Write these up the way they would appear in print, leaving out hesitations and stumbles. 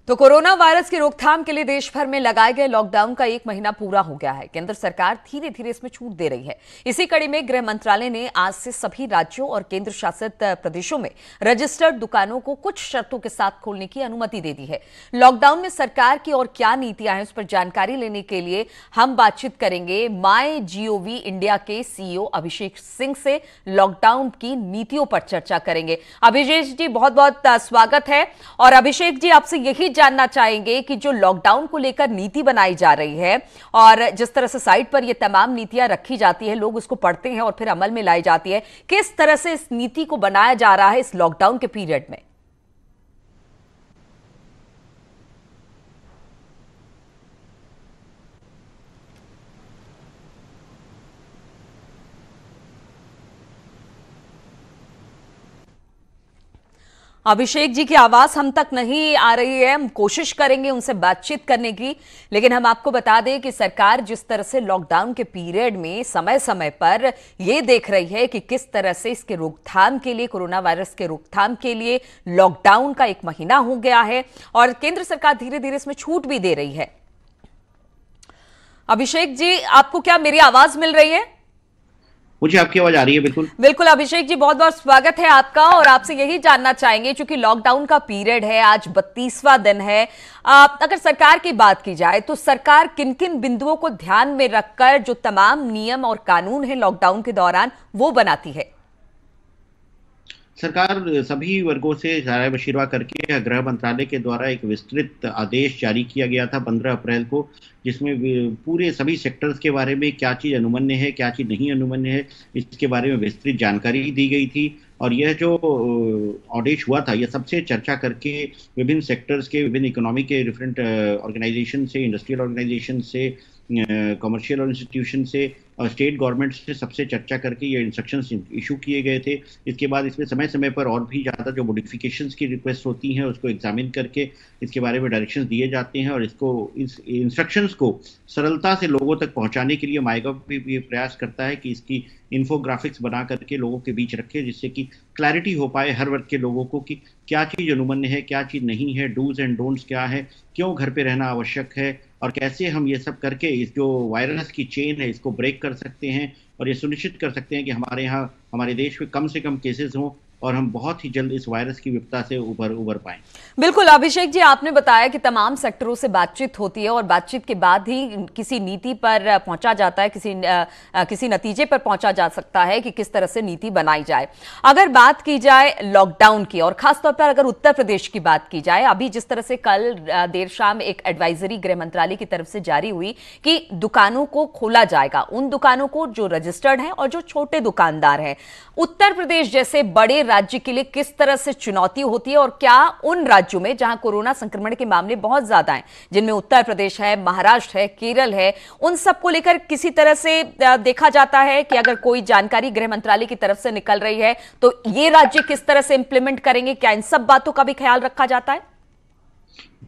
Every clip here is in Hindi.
तो कोरोना वायरस की रोकथाम के लिए देश भर में लगाए गए लॉकडाउन का 1 महीना पूरा हो गया है। केंद्र सरकार धीरे धीरे इसमें छूट दे रही है। इसी कड़ी में गृह मंत्रालय ने आज से सभी राज्यों और केंद्र शासित प्रदेशों में रजिस्टर्ड दुकानों को कुछ शर्तों के साथ खोलने की अनुमति दे दी है। लॉकडाउन में सरकार की और क्या नीतियां हैं, उस पर जानकारी लेने के लिए हम बातचीत करेंगे MyGov इंडिया के CEO अभिषेक सिंह से। लॉकडाउन की नीतियों पर चर्चा करेंगे। अभिषेक जी, बहुत बहुत स्वागत है। और अभिषेक जी, आपसे यही जानना चाहेंगे कि जो लॉकडाउन को लेकर नीति बनाई जा रही है और जिस तरह से साइट पर ये तमाम नीतियां रखी जाती है, लोग उसको पढ़ते हैं और फिर अमल में लाई जाती है, किस तरह से इस नीति को बनाया जा रहा है इस लॉकडाउन के पीरियड में? अभिषेक जी की आवाज हम तक नहीं आ रही है। हम कोशिश करेंगे उनसे बातचीत करने की, लेकिन हम आपको बता दें कि सरकार जिस तरह से लॉकडाउन के पीरियड में समय समय पर यह देख रही है कि किस तरह से इसके रोकथाम के लिए, कोरोना वायरस के रोकथाम के लिए लॉकडाउन का 1 महीना हो गया है और केंद्र सरकार धीरे धीरे इसमें छूट भी दे रही है। अभिषेक जी, आपको क्या मेरी आवाज मिल रही है? मुझे आपकी आवाज आ रही है। बिल्कुल बिल्कुल अभिषेक जी, बहुत बहुत स्वागत है आपका। और आपसे यही जानना चाहेंगे, क्योंकि लॉकडाउन का पीरियड है, आज 32वां दिन है, अगर सरकार की बात की जाए तो सरकार किन किन बिंदुओं को ध्यान में रखकर जो तमाम नियम और कानून है लॉकडाउन के दौरान वो बनाती है? सरकार सभी वर्गों से राय मशविरा करके गृह मंत्रालय के द्वारा एक विस्तृत आदेश जारी किया गया था 15 अप्रैल को, जिसमें पूरे सभी सेक्टर्स के बारे में क्या चीज़ अनुमन्य है, क्या चीज़ नहीं अनुमन्य है, इसके बारे में विस्तृत जानकारी दी गई थी। और यह जो आदेश हुआ था, यह सबसे चर्चा करके विभिन्न सेक्टर्स के, विभिन्न इकोनॉमी के डिफरेंट ऑर्गेनाइजेशन से, इंडस्ट्रियल ऑर्गेनाइजेशन से, कमर्शियल इंस्टीट्यूशन से और स्टेट गवर्नमेंट से सबसे चर्चा करके ये इंस्ट्रक्शंस इशू किए गए थे। इसके बाद इसमें समय समय पर और भी ज़्यादा जो मॉडिफिकेशंस की रिक्वेस्ट होती हैं उसको एग्जामिन करके इसके बारे में डायरेक्शंस दिए जाते हैं। और इस इंस्ट्रक्शंस को सरलता से लोगों तक पहुंचाने के लिए माईगव भी ये प्रयास करता है कि इसकी इन्फोग्राफिक्स बना करके लोगों के बीच रखे, जिससे कि क्लैरिटी हो पाए हर वर्ग के लोगों को कि क्या चीज़ अनुमन्य है, क्या चीज़ नहीं है, डूज एंड डोंट्स क्या है, क्यों घर पे रहना आवश्यक है और कैसे हम ये सब करके इस जो वायरस की चेन है इसको ब्रेक कर सकते हैं और ये सुनिश्चित कर सकते हैं कि हमारे यहाँ, हमारे देश में कम से कम केसेस हों और हम बहुत ही जल्द इस वायरस की विपदा से उबर पाएं। बिल्कुल अभिषेक जी, आपने बताया कि तमाम सेक्टरों से बातचीत होती है और बातचीत के बाद ही किसी नीति पर पहुंचा जाता है, किसी नतीजे पर पहुंचा जा सकता है कि किस तरह से नीति बनाई जाए। अगर बात की जाए लॉकडाउन की और खासतौर पर अगर उत्तर प्रदेश की बात की जाए, अभी जिस तरह से कल देर शाम एक एडवाइजरी गृह मंत्रालय की तरफ से जारी हुई कि दुकानों को खोला जाएगा, उन दुकानों को जो रजिस्टर्ड हैं और जो छोटे दुकानदार हैं। उत्तर प्रदेश जैसे बड़े राज्य के लिए किस तरह से चुनौती होती है और क्या उन राज्यों में जहां कोरोना संक्रमण के मामले बहुत ज्यादा हैं, जिनमें उत्तर प्रदेश है, महाराष्ट्र है, केरल है, उन सबको लेकर किसी तरह से देखा जाता है कि अगर कोई जानकारी गृह मंत्रालय की तरफ से निकल रही है तो ये राज्य किस तरह से इंप्लीमेंट करेंगे? क्या इन सब बातों का भी ख्याल रखा जाता है?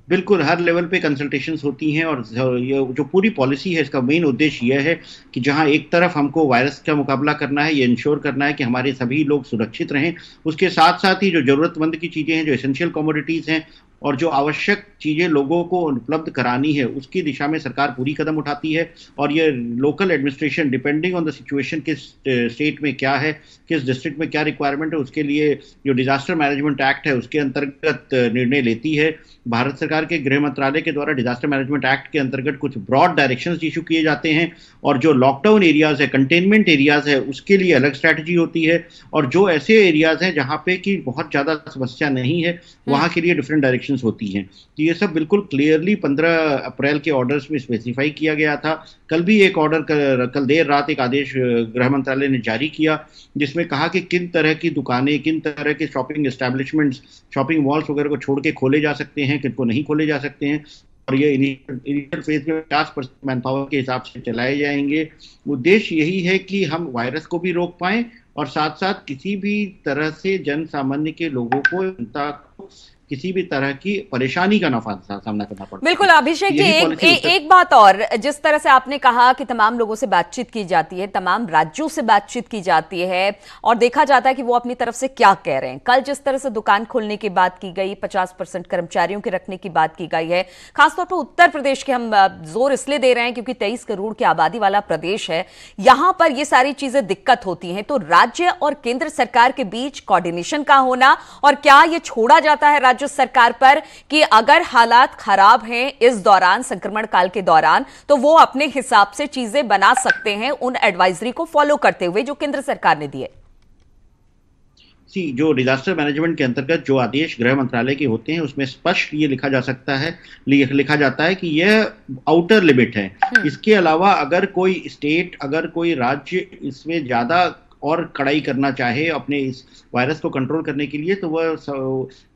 बिल्कुल, हर लेवल पे कंसल्टेशंस होती हैं और ये जो पूरी पॉलिसी है इसका मेन उद्देश्य यह है कि जहां एक तरफ हमको वायरस का मुकाबला करना है, ये इंश्योर करना है कि हमारे सभी लोग सुरक्षित रहें, उसके साथ साथ ही जो ज़रूरतमंद की चीज़ें हैं, जो एसेंशियल कमोडिटीज़ हैं और जो आवश्यक चीज़ें लोगों को उपलब्ध करानी है, उसकी दिशा में सरकार पूरी कदम उठाती है। और ये local administration depending on the situation किस स्टेट में क्या है, किस डिस्ट्रिक्ट में क्या रिक्वायरमेंट है, उसके लिए जो डिजास्टर मैनेजमेंट एक्ट है उसके अंतर्गत निर्णय लेती है। भारत सरकार के गृह मंत्रालय के द्वारा डिजास्टर मैनेजमेंट एक्ट के अंतर्गत कुछ ब्रॉड डायरेक्शंस इशू किए जाते हैं और जो लॉकडाउन एरियाज है, कंटेनमेंट एरियाज है, उसके लिए अलग स्ट्रैटेजी होती है और जो ऐसे एरियाज हैं जहाँ पे कि बहुत ज़्यादा समस्या नहीं है, वहाँ के लिए डिफरेंट डायरेक्शंस होती हैं। तो ये सब बिल्कुल क्लियरली 15 अप्रैल के ऑर्डर्स में स्पेसिफाई किया गया था। कल भी एक ऑर्डर, कल देर रात एक आदेश गृह मंत्रालय ने जारी किया जिसमें कहा कि किन तरह की दुकानें, किन तरह के शॉपिंग एस्टैब्लिशमेंट्स, शॉपिंग मॉल्स वगैरह को छोड़ के खोले जा सकते हैं, किनको नहीं खोले जा सकते हैं। और ये इनिशियल फेज में 50% मैन पावर के हिसाब से चलाए जाएंगे। उद्देश्य यही है कि हम वायरस को भी रोक पाएं और साथ साथ किसी भी तरह से जन सामान्य के लोगों को, जनता को किसी भी तरह की परेशानी का सामना करना पड़ता है। बिल्कुल अभिषेक जी, एक बात और, जिस तरह से आपने कहा कि तमाम लोगों से बातचीत की जाती है, तमाम राज्यों से बातचीत की जाती है और देखा जाता है कि वो अपनी तरफ से क्या कह रहे हैं। कल जिस तरह से दुकान खोलने की बात की गई, 50% कर्मचारियों के रखने की बात की गई है, खासतौर पर उत्तर प्रदेश के हम जोर इसलिए दे रहे हैं क्योंकि 23 करोड़ की आबादी वाला प्रदेश है, यहां पर ये सारी चीजें दिक्कत होती हैं। तो राज्य और केंद्र सरकार के बीच कोऑर्डिनेशन का होना, और क्या ये छोड़ा जाता है राज्य सरकार पर कि अगर हालात खराब हैं इस दौरान, संक्रमण काल के दौरान, तो वो अपने हिसाब से चीजें बना सकते हैं उन एडवाइजरी को फॉलो करते हुए जो केंद्र सरकार ने दिए। जो डिजास्टर मैनेजमेंट के अंतर्गत जो आदेश गृह मंत्रालय के होते हैं उसमें स्पष्ट ये लिखा जा सकता है, लिखा जाता है कि यह आउटर लिमिट है। इसके अलावा अगर कोई स्टेट, अगर कोई राज्य इसमें ज्यादा और कड़ाई करना चाहे अपने इस वायरस को कंट्रोल करने के लिए, तो वह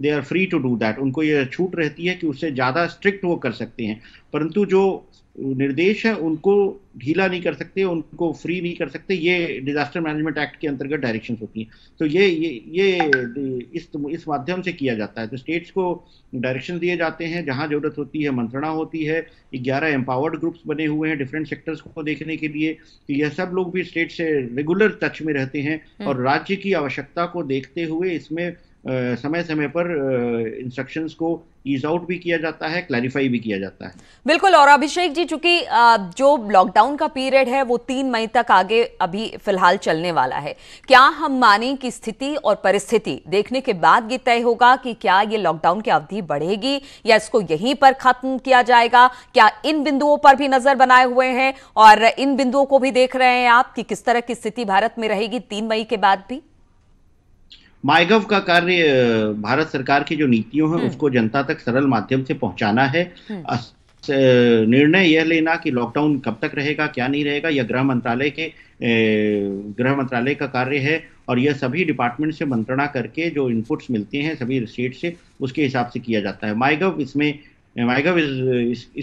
they are free to do that. उनको यह छूट रहती है कि उससे ज़्यादा स्ट्रिक्ट वो कर सकते हैं, परंतु जो निर्देश है उनको ढीला नहीं कर सकते, उनको फ्री नहीं कर सकते। ये डिजास्टर मैनेजमेंट एक्ट के अंतर्गत डायरेक्शंस होती हैं। तो ये इस माध्यम से किया जाता है। तो स्टेट्स को डायरेक्शन दिए जाते हैं, जहां जरूरत होती है मंत्रणा होती है। 11 एम्पावर्ड ग्रुप्स बने हुए हैं डिफरेंट सेक्टर्स को देखने के लिए। तो यह सब लोग भी स्टेट से रेगुलर टच में रहते हैं और राज्य की आवश्यकता को देखते हुए इसमें समय समय पर इंस्ट्रक्शंस को ईज आउट भी किया जाता है, क्लैरिफाई भी किया जाता है। बिल्कुल। और अभिषेक जी, चूंकि जो लॉकडाउन का पीरियड है वो 3 मई तक आगे अभी फिलहाल चलने वाला है, क्या हम माने कि स्थिति और परिस्थिति देखने के बाद ये तय होगा कि क्या ये लॉकडाउन की अवधि बढ़ेगी या इसको यहीं पर खत्म किया जाएगा? क्या इन बिंदुओं पर भी नजर बनाए हुए हैं और इन बिंदुओं को भी देख रहे हैं आप कि किस तरह की स्थिति भारत में रहेगी 3 मई के बाद भी? माईगव का कार्य भारत सरकार की जो नीतियों हैं उसको जनता तक सरल माध्यम से पहुंचाना है। निर्णय यह लेना कि लॉकडाउन कब तक रहेगा, क्या नहीं रहेगा, यह गृह मंत्रालय का कार्य है। और यह सभी डिपार्टमेंट से मंत्रणा करके जो इनपुट्स मिलते हैं सभी स्टेट से, उसके हिसाब से किया जाता है। माईगव इस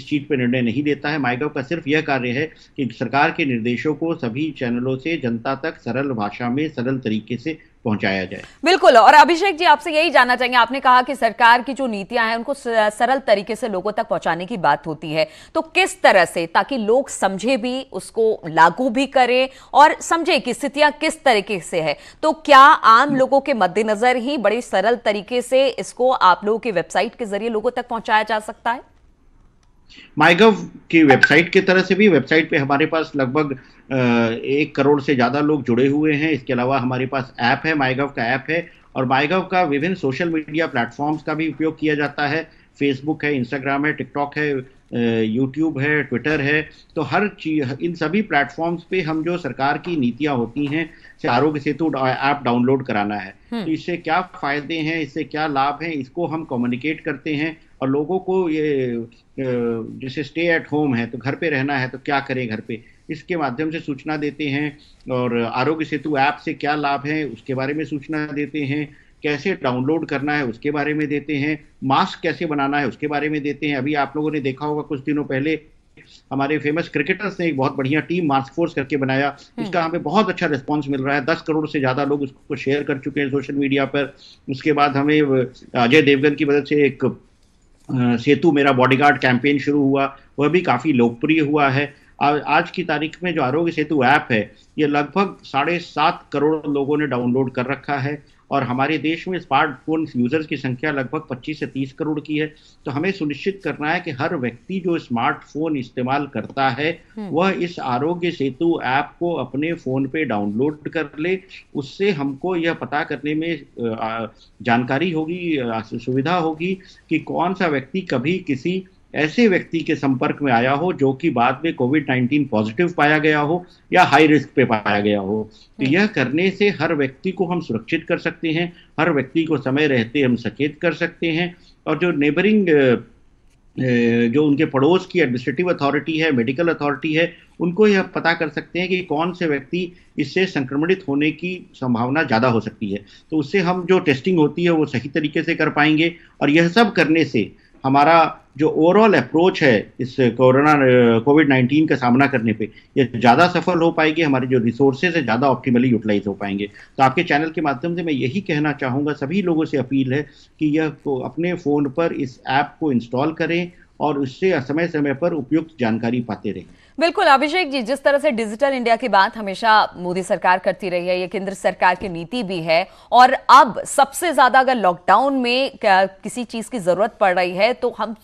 चीज पे निर्णय नहीं देता है। माईगव का सिर्फ यह कार्य है कि सरकार के निर्देशों को सभी चैनलों से जनता तक सरल भाषा में, सरल तरीके से पहुंचाया जाए। बिल्कुल। और अभिषेक जी, आपसे यही जानना चाहेंगे, आपने कहा कि सरकार की जो नीतियां हैं उनको सरल तरीके से लोगों तक पहुंचाने की बात होती है, तो किस तरह से, ताकि लोग समझे भी, उसको लागू भी करें और समझे कि स्थितियां किस तरीके से है? तो क्या आम लोगों के मद्देनजर ही बड़े सरल तरीके से इसको आप लोगों की वेबसाइट के जरिए लोगों तक पहुंचाया जा सकता है? माईगव की वेबसाइट की तरह से भी, वेबसाइट पे हमारे पास लगभग 1 करोड़ से ज़्यादा लोग जुड़े हुए हैं। इसके अलावा हमारे पास ऐप है, माईगव का ऐप है, और माईगव का विभिन्न सोशल मीडिया प्लेटफॉर्म्स का भी उपयोग किया जाता है। फेसबुक है, इंस्टाग्राम है, टिकटॉक है, यूट्यूब है, ट्विटर है। तो हर चीज, इन सभी प्लेटफॉर्म्स पे हम जो सरकार की नीतियां होती हैं, आरोग्य सेतु ऐप डाउनलोड कराना है, तो इससे क्या फायदे हैं, इससे क्या लाभ हैं, इसको हम कम्युनिकेट करते हैं और लोगों को ये, जैसे स्टे एट होम है तो घर पे रहना है तो क्या करें घर पे, इसके माध्यम से सूचना देते हैं। और आरोग्य सेतु ऐप से क्या लाभ है उसके बारे में सूचना देते हैं, कैसे डाउनलोड करना है उसके बारे में देते हैं, मास्क कैसे बनाना है उसके बारे में देते हैं। अभी आप लोगों ने देखा होगा कुछ दिनों पहले हमारे फेमस क्रिकेटर्स ने एक बहुत बढ़िया टीम मास्क फोर्स करके बनाया, इसका हमें बहुत अच्छा रिस्पांस मिल रहा है। 10 करोड़ से ज्यादा लोग उसको शेयर कर चुके हैं सोशल मीडिया पर। उसके बाद हमें अजय देवगन की मदद से एक सेतु मेरा बॉडीगार्ड कैंपेन शुरू हुआ, वह भी काफी लोकप्रिय हुआ है। आज की तारीख में जो आरोग्य सेतु ऐप है, ये लगभग 7.5 करोड़ लोगों ने डाउनलोड कर रखा है और हमारे देश में स्मार्टफोन यूजर्स की संख्या लगभग 25 से 30 करोड़ की है। तो हमें सुनिश्चित करना है कि हर व्यक्ति जो स्मार्टफोन इस्तेमाल करता है वह इस आरोग्य सेतु ऐप को अपने फोन पे डाउनलोड कर ले। उससे हमको यह पता करने में जानकारी होगी, सुविधा होगी कि कौन सा व्यक्ति कभी किसी ऐसे व्यक्ति के संपर्क में आया हो जो कि बाद में कोविड-19 पॉजिटिव पाया गया हो या हाई रिस्क पे पाया गया हो। तो यह करने से हर व्यक्ति को हम सुरक्षित कर सकते हैं, हर व्यक्ति को समय रहते हम सचेत कर सकते हैं। और जो नेबरिंग, जो उनके पड़ोस की एडमिनिस्ट्रेटिव अथॉरिटी है, मेडिकल अथॉरिटी है, उनको यह पता कर सकते हैं कि कौन से व्यक्ति इससे संक्रमित होने की संभावना ज़्यादा हो सकती है। तो उससे हम जो टेस्टिंग होती है वो सही तरीके से कर पाएंगे। और यह सब करने से हमारा जो ओवरऑल अप्रोच है इस कोविड-19 का सामना करने पे, ये ज़्यादा सफल हो पाएगी, हमारे जो रिसोर्सेज है ज़्यादा ऑप्टिमली यूटिलाइज हो पाएंगे। तो आपके चैनल के माध्यम से मैं यही कहना चाहूँगा, सभी लोगों से अपील है कि यह अपने फ़ोन पर इस ऐप को इंस्टॉल करें और उससे समय समय पर उपयुक्त जानकारी पाते रहें। बिल्कुल अभिषेक जी, जिस तरह से डिजिटल इंडिया की बात हमेशा मोदी सरकार करती रही है, ये केंद्र सरकार की नीति भी है, और अब सबसे ज्यादा अगर लॉकडाउन में किसी चीज की जरूरत पड़ रही है तो हम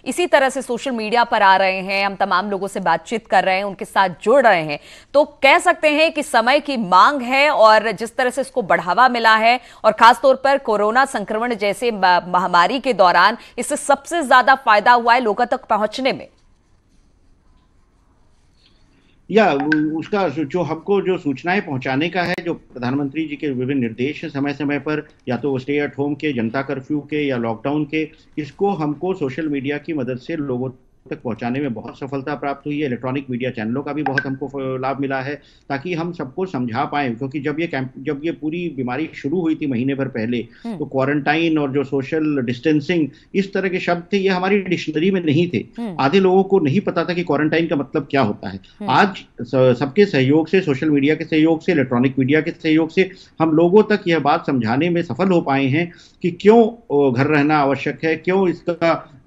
इसी तरह से सोशल मीडिया पर आ रहे हैं, हम तमाम लोगों से बातचीत कर रहे हैं, उनके साथ जुड़ रहे हैं, तो कह सकते हैं कि समय की मांग है। और जिस तरह से इसको बढ़ावा मिला है और खासतौर पर कोरोना संक्रमण जैसे महामारी के दौरान इससे सबसे ज्यादा फायदा हुआ है लोगों तक पहुंचने में। या उसका जो हमको जो सूचनाएं पहुंचाने का है, जो प्रधानमंत्री जी के विभिन्न निर्देश हैं समय समय पर, या तो स्टे एट होम के, जनता कर्फ्यू के या लॉकडाउन के, इसको हमको सोशल मीडिया की मदद से लोगों तक पहुंचाने में बहुत सफलता प्राप्त हुई है। इलेक्ट्रॉनिक मीडिया चैनलों का भी बहुत हमको लाभ मिला है, ताकि हम सबको समझा पाए, क्योंकि जब ये पूरी बीमारी शुरू हुई थी महीने भर पहले, तो क्वारंटाइन और जो सोशल डिस्टेंसिंग इस तरह के शब्द थे, ये हमारी डिक्शनरी में नहीं थे। आधे लोगों को नहीं पता था कि क्वारंटाइन का मतलब क्या होता है। आज सबके सहयोग से, सोशल मीडिया के सहयोग से, इलेक्ट्रॉनिक मीडिया के सहयोग से हम लोगों तक यह बात समझाने में सफल हो पाए हैं कि क्यों घर रहना आवश्यक है, क्यों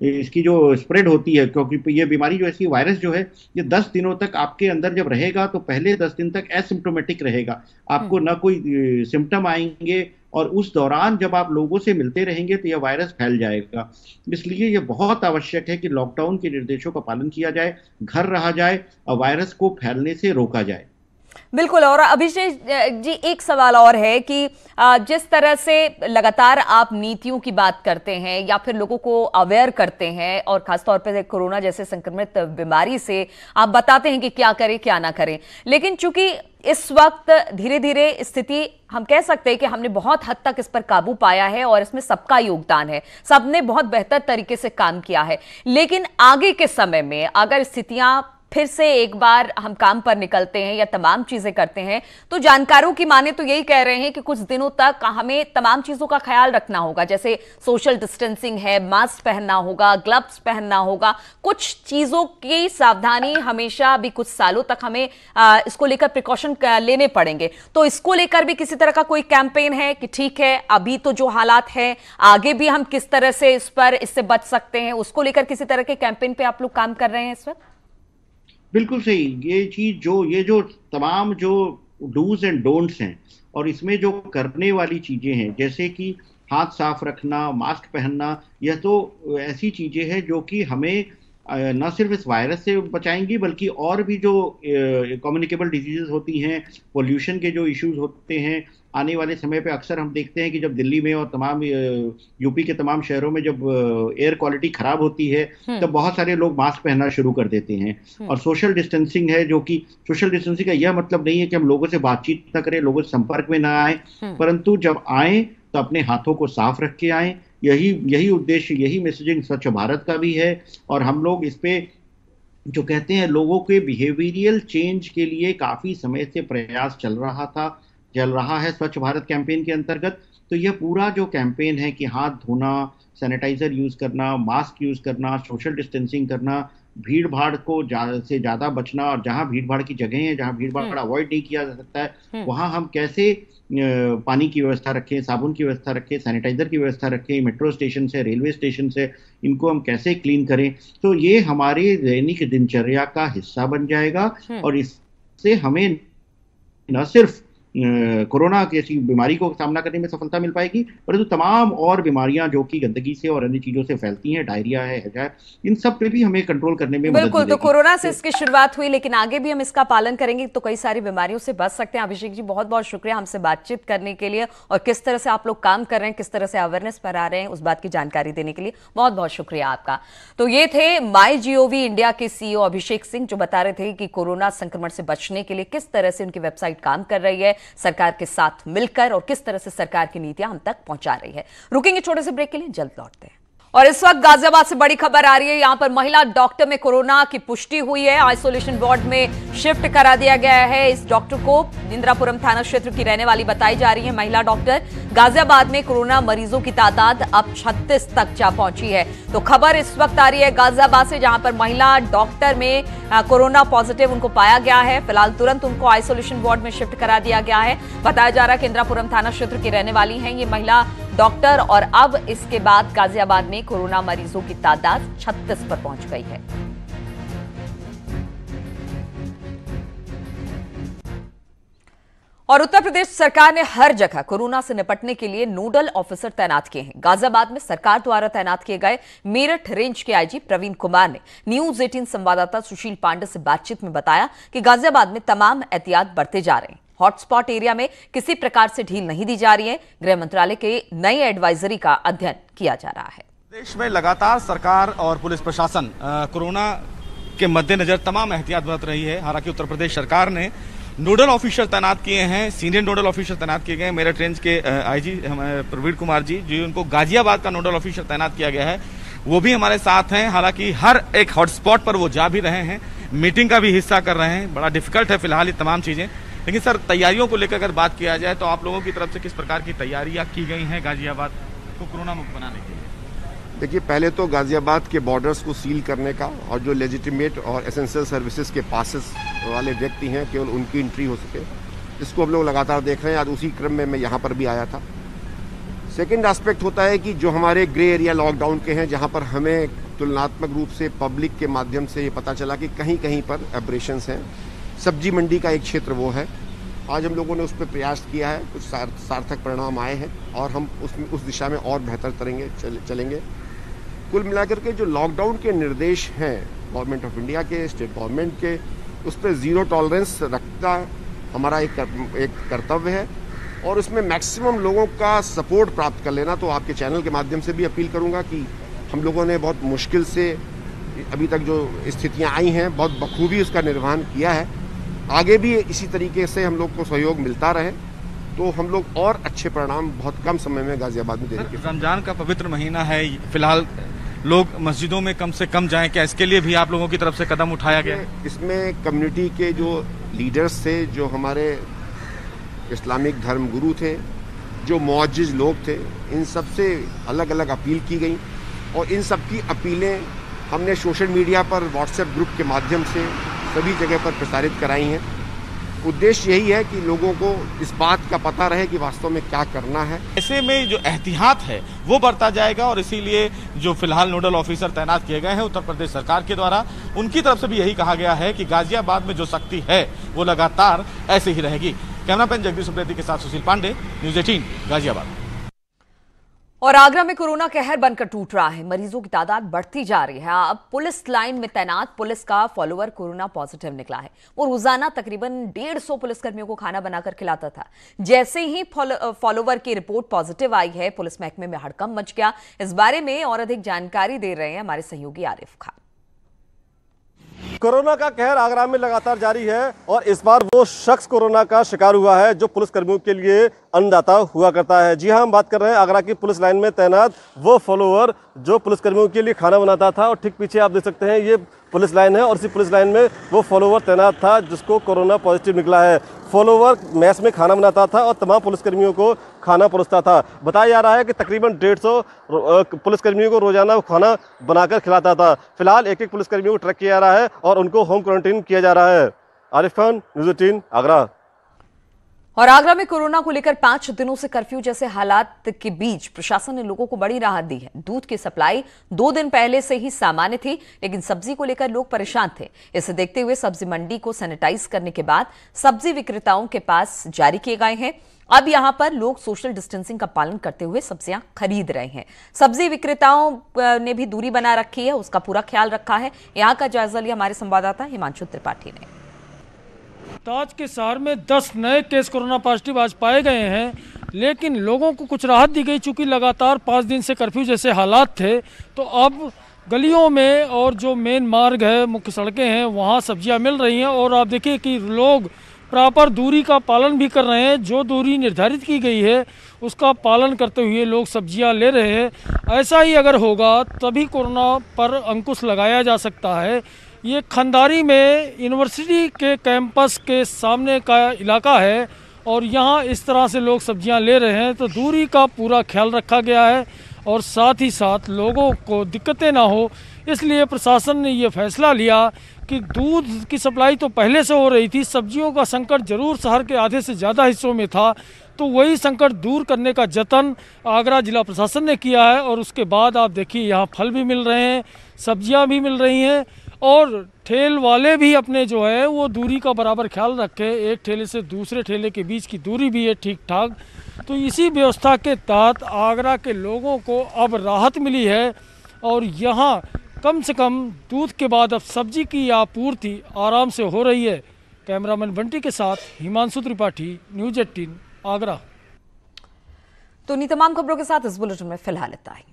इसकी जो स्प्रेड होती है, क्योंकि ये बीमारी जो ऐसी वायरस जो है, ये 10 दिनों तक आपके अंदर जब रहेगा तो पहले 10 दिन तक एसिम्प्टोमेटिक रहेगा, आपको ना कोई सिम्टम आएंगे, और उस दौरान जब आप लोगों से मिलते रहेंगे तो यह वायरस फैल जाएगा। इसलिए यह बहुत आवश्यक है कि लॉकडाउन के निर्देशों का पालन किया जाए, घर रहा जाए और वायरस को फैलने से रोका जाए। बिल्कुल। और अभिषेक जी, एक सवाल और है कि जिस तरह से लगातार आप नीतियों की बात करते हैं या फिर लोगों को अवेयर करते हैं, और खासतौर पर कोरोना जैसे संक्रमित बीमारी से आप बताते हैं कि क्या करें क्या ना करें, लेकिन चूंकि इस वक्त धीरे धीरे स्थिति, हम कह सकते हैं कि हमने बहुत हद तक इस पर काबू पाया है और इसमें सबका योगदान है, सबने बहुत बेहतर तरीके से काम किया है। लेकिन आगे के समय में अगर स्थितियां फिर से एक बार हम काम पर निकलते हैं या तमाम चीजें करते हैं, तो जानकारों की माने तो यही कह रहे हैं कि कुछ दिनों तक हमें तमाम चीजों का ख्याल रखना होगा, जैसे सोशल डिस्टेंसिंग है, मास्क पहनना होगा, ग्लव्स पहनना होगा, कुछ चीजों की सावधानी हमेशा भी कुछ सालों तक हमें इसको लेकर प्रिकॉशन लेने पड़ेंगे। तो इसको लेकर भी किसी तरह का कोई कैंपेन है कि ठीक है अभी तो जो हालात है, आगे भी हम किस तरह से इससे बच सकते हैं, उसको लेकर किसी तरह के कैंपेन पे आप लोग काम कर रहे हैं इस वक्त? बिल्कुल सही। ये जो तमाम जो डूज एंड डोंट्स हैं, और इसमें जो करने वाली चीजें हैं, जैसे कि हाथ साफ रखना, मास्क पहनना, यह तो ऐसी चीजें हैं जो कि हमें न सिर्फ इस वायरस से बचाएंगी, बल्कि और भी जो कम्युनिकेबल डिजीजेस होती हैं, पोल्यूशन के जो इश्यूज होते हैं, आने वाले समय पे अक्सर हम देखते हैं कि जब दिल्ली में और तमाम यूपी के तमाम शहरों में जब एयर क्वालिटी खराब होती है, तब बहुत सारे लोग मास्क पहनना शुरू कर देते हैं। और सोशल डिस्टेंसिंग है, जो कि सोशल डिस्टेंसिंग का यह मतलब नहीं है कि हम लोगों से बातचीत न करें, लोगों से संपर्क में ना आए, परंतु जब आए तो अपने हाथों को साफ रख के आए। यही उद्देश्य, यही मैसेजिंग स्वच्छ भारत का भी है। और हम लोग इस पे जो कहते हैं, लोगों के बिहेवियरल चेंज के लिए काफी समय से प्रयास चल रहा है स्वच्छ भारत कैंपेन के अंतर्गत। तो यह पूरा जो कैंपेन है कि हाथ धोना, सैनिटाइजर यूज करना, मास्क यूज करना, सोशल डिस्टेंसिंग करना, भीड़ भाड़ को से ज्यादा बचना, और जहां भीड़ भाड़ की जगह है, जहां भीड़ भाड़ अवॉइड नहीं किया जा सकता है, वहां हम कैसे पानी की व्यवस्था रखें, साबुन की व्यवस्था रखें, सैनिटाइजर की व्यवस्था रखें, मेट्रो स्टेशन से, रेलवे स्टेशन से, इनको हम कैसे क्लीन करें। तो ये हमारे दैनिक दिनचर्या का हिस्सा बन जाएगा, और इससे हमें न सिर्फ कोरोना जैसी बीमारी को सामना करने में सफलता मिल पाएगी, परंतु तमाम और बीमारियां जो कि गंदगी से और अन्य चीजों से फैलती हैं, डायरिया है, हैजा, इन सब पे भी हमें कंट्रोल करने में मदद मिलेगी। बिल्कुल। तो कोरोना से इसकी शुरुआत हुई, लेकिन आगे भी हम इसका पालन करेंगे तो कई सारी बीमारियों से बच सकते हैं। अभिषेक जी, बहुत बहुत शुक्रिया हमसे बातचीत करने के लिए, और किस तरह से आप लोग काम कर रहे हैं, किस तरह से अवेयरनेस पर आ रहे हैं, उस बात की जानकारी देने के लिए बहुत बहुत शुक्रिया आपका। तो ये थे MyGov इंडिया के CEO अभिषेक सिंह, जो बता रहे थे कि कोरोना संक्रमण से बचने के लिए किस तरह से उनकी वेबसाइट काम कर रही है सरकार के साथ मिलकर, और किस तरह से सरकार की नीतियां हम तक पहुंचा रही है। रुकेंगे छोटे से ब्रेक के लिए, जल्द लौटते हैं। और इस वक्त गाजियाबाद से बड़ी खबर आ रही है। यहां पर महिला डॉक्टर में कोरोना की पुष्टि हुई है। आइसोलेशन वार्ड में शिफ्ट करा दिया गया है। इस डॉक्टर को इंदिरापुरम थाना क्षेत्र की रहने वाली बताई जा रही है महिला डॉक्टर। गाजियाबाद में कोरोना मरीजों की तादाद अब 36 तक जा पहुंची है। तो खबर इस वक्त आ रही है गाजियाबाद से, जहां पर महिला डॉक्टर में कोरोना पॉजिटिव उनको पाया गया है। फिलहाल तुरंत उनको आइसोलेशन वार्ड में शिफ्ट करा दिया गया है। बताया जा रहा है कि इंदिरापुरम थाना क्षेत्र की रहने वाली है ये महिला डॉक्टर, और अब इसके बाद गाजियाबाद में कोरोना मरीजों की तादाद 36 पर पहुंच गई है। और उत्तर प्रदेश सरकार ने हर जगह कोरोना से निपटने के लिए नोडल ऑफिसर तैनात किए हैं। गाजियाबाद में सरकार द्वारा तैनात किए गए मेरठ रेंज के आईजी प्रवीण कुमार ने न्यूज 18 संवाददाता सुशील पांडे से बातचीत में बताया कि गाजियाबाद में तमाम एहतियात बरते जा रहे हैं। हॉटस्पॉट एरिया में किसी प्रकार से ढील नहीं दी जा रही है। गृह मंत्रालय के नई एडवाइजरी का अध्ययन किया जा रहा है। देश में लगातार सरकार और पुलिस प्रशासन कोरोना के मद्देनजर तमाम एहतियात बरत रही है। हालांकि उत्तर प्रदेश सरकार ने नोडल ऑफिसर तैनात किए हैं, सीनियर नोडल ऑफिसर तैनात किए गए। मेरठ रेंज के आईजी प्रवीण कुमार जी, जो उनको गाजियाबाद का नोडल ऑफिसर तैनात किया गया है, वो भी हमारे साथ हैं। हालांकि हर एक हॉटस्पॉट पर वो जा भी रहे हैं, मीटिंग का भी हिस्सा कर रहे हैं। बड़ा डिफिकल्ट है फिलहाल ये तमाम चीजें, लेकिन सर तैयारियों को लेकर अगर बात किया जाए तो आप लोगों की तरफ से किस प्रकार की तैयारियां की गई हैं गाजियाबाद को कोरोना मुक्त बनाने के लिए? देखिए, पहले तो गाजियाबाद के बॉर्डर्स को सील करने का, और जो लेजिटिमेट और एसेंशियल सर्विसेज के पासेस वाले व्यक्ति हैं केवल उनकी एंट्री हो सके, इसको हम लोग लगातार देख रहे हैं। आज उसी क्रम में मैं यहाँ पर भी आया था। सेकेंड एस्पेक्ट होता है कि जो हमारे ग्रे एरिया लॉकडाउन के हैं, जहाँ पर हमें तुलनात्मक रूप से पब्लिक के माध्यम से ये पता चला कि कहीं कहीं पर एब्रेशंस हैं। सब्जी मंडी का एक क्षेत्र वो है। आज हम लोगों ने उस पर प्रयास किया है, कुछ सार्थक परिणाम आए हैं, और हम उस दिशा में और बेहतर चलेंगे। कुल मिलाकर के जो लॉकडाउन के निर्देश हैं गवर्नमेंट ऑफ इंडिया के, स्टेट गवर्नमेंट के, उस पर जीरो टॉलरेंस रखना हमारा एक कर्तव्य है, और उसमें मैक्सिमम लोगों का सपोर्ट प्राप्त कर लेना। तो आपके चैनल के माध्यम से भी अपील करूंगा कि हम लोगों ने बहुत मुश्किल से अभी तक जो स्थितियां आई हैं, बहुत बखूबी उसका निर्वहन किया है। आगे भी इसी तरीके से हम लोग को सहयोग मिलता रहे तो हम लोग और अच्छे परिणाम बहुत कम समय में गाजियाबाद में देंगे। रमजान का पवित्र महीना है, फिलहाल लोग मस्जिदों में कम से कम जाएं, क्या इसके लिए भी आप लोगों की तरफ से कदम उठाया गया? इसमें कम्युनिटी के जो लीडर्स थे, जो हमारे इस्लामिक धर्म गुरु थे, जो मुअज्जिज लोग थे, इन सब से अलग अलग अपील की गई, और इन सब की अपीलें हमने सोशल मीडिया पर व्हाट्सएप ग्रुप के माध्यम से सभी जगह पर प्रसारित कराई हैं। उद्देश्य यही है कि लोगों को इस बात का पता रहे कि वास्तव में क्या करना है। ऐसे में जो एहतियात है वो बरता जाएगा, और इसीलिए जो फिलहाल नोडल ऑफिसर तैनात किए गए हैं उत्तर प्रदेश सरकार के द्वारा, उनकी तरफ से भी यही कहा गया है कि गाजियाबाद में जो सख्ती है वो लगातार ऐसे ही रहेगी। कैमरामैन जगदीश सुप्रेती के साथ सुशील पांडे, न्यूज 18 गाजियाबाद। और आगरा में कोरोना कहर बनकर टूट रहा है। मरीजों की तादाद बढ़ती जा रही है। अब पुलिस लाइन में तैनात पुलिस का फॉलोवर कोरोना पॉजिटिव निकला है। वो रोजाना तकरीबन 150 पुलिसकर्मियों को खाना बनाकर खिलाता था। जैसे ही फॉलोवर की रिपोर्ट पॉजिटिव आई है, पुलिस महकमे में हड़कंप मच गया। इस बारे में और अधिक जानकारी दे रहे हैं हमारे सहयोगी आरिफ खान। कोरोना का कहर आगरा में लगातार जारी है, और इस बार वो शख्स कोरोना का शिकार हुआ है जो पुलिसकर्मियों के लिए अन्नदाता हुआ करता है। जी हां, हम बात कर रहे हैं आगरा की पुलिस लाइन में तैनात वो फॉलोवर जो पुलिसकर्मियों के लिए खाना बनाता था, और ठीक पीछे आप देख सकते हैं ये पुलिस लाइन है, और इसी पुलिस लाइन में वो फॉलोवर तैनात था जिसको कोरोना पॉजिटिव निकला है। फॉलोवर मैस में खाना बनाता था और तमाम पुलिसकर्मियों को खाना परोसता था। बताया जा रहा है कि तकरीबन 150 पुलिसकर्मियों को रोजाना खाना बनाकर खिलाता था। फिलहाल एक एक पुलिसकर्मियों को ट्रैक किया जा रहा है और उनको होम क्वारंटाइन किया जा रहा है। आरिफ खान, न्यूज़ 18 आगरा। और आगरा में कोरोना को लेकर 5 दिनों से कर्फ्यू जैसे हालात के बीच प्रशासन ने लोगों को बड़ी राहत दी है। दूध की सप्लाई 2 दिन पहले से ही सामान्य थी, लेकिन सब्जी को लेकर लोग परेशान थे। इसे देखते हुए सब्जी मंडी को सैनिटाइज करने के बाद सब्जी विक्रेताओं के पास जारी किए गए हैं। अब यहां पर लोग सोशल डिस्टेंसिंग का पालन करते हुए सब्जियां खरीद रहे हैं। सब्जी विक्रेताओं ने भी दूरी बना रखी है, उसका पूरा ख्याल रखा है। यहां का जायजा लिया हमारे संवाददाता हिमांशु त्रिपाठी ने। ताज के शहर में 10 नए केस कोरोना पॉजिटिव आज पाए गए हैं, लेकिन लोगों को कुछ राहत दी गई। चूंकि लगातार 5 दिन से कर्फ्यू जैसे हालात थे, तो अब गलियों में और जो मेन मार्ग है, मुख्य सड़कें हैं, वहाँ सब्जियां मिल रही हैं। और आप देखिए कि लोग प्रॉपर दूरी का पालन भी कर रहे हैं। जो दूरी निर्धारित की गई है उसका पालन करते हुए लोग सब्जियां ले रहे हैं। ऐसा ही अगर होगा तभी कोरोना पर अंकुश लगाया जा सकता है। ये खंडारी में यूनिवर्सिटी के कैंपस के सामने का इलाका है और यहाँ इस तरह से लोग सब्जियां ले रहे हैं, तो दूरी का पूरा ख्याल रखा गया है और साथ ही साथ लोगों को दिक्कतें ना हो, इसलिए प्रशासन ने ये फैसला लिया कि दूध की सप्लाई तो पहले से हो रही थी, सब्जियों का संकट जरूर शहर के आधे से ज़्यादा हिस्सों में था, तो वही संकट दूर करने का जतन आगरा जिला प्रशासन ने किया है। और उसके बाद आप देखिए यहाँ फल भी मिल रहे हैं, सब्जियां भी मिल रही हैं और ठेल वाले भी अपने जो है वो दूरी का बराबर ख्याल रखें। एक ठेले से दूसरे ठेले के बीच की दूरी भी है ठीक ठाक। तो इसी व्यवस्था के तहत आगरा के लोगों को अब राहत मिली है और यहाँ कम से कम दूध के बाद अब सब्जी की आपूर्ति आराम से हो रही है। कैमरामैन बंटी के साथ हिमांशु त्रिपाठी, न्यूज़ 18 आगरा। तो इन्हीं तमाम खबरों के साथ इस बुलेटिन में फिलहाल इतना ही।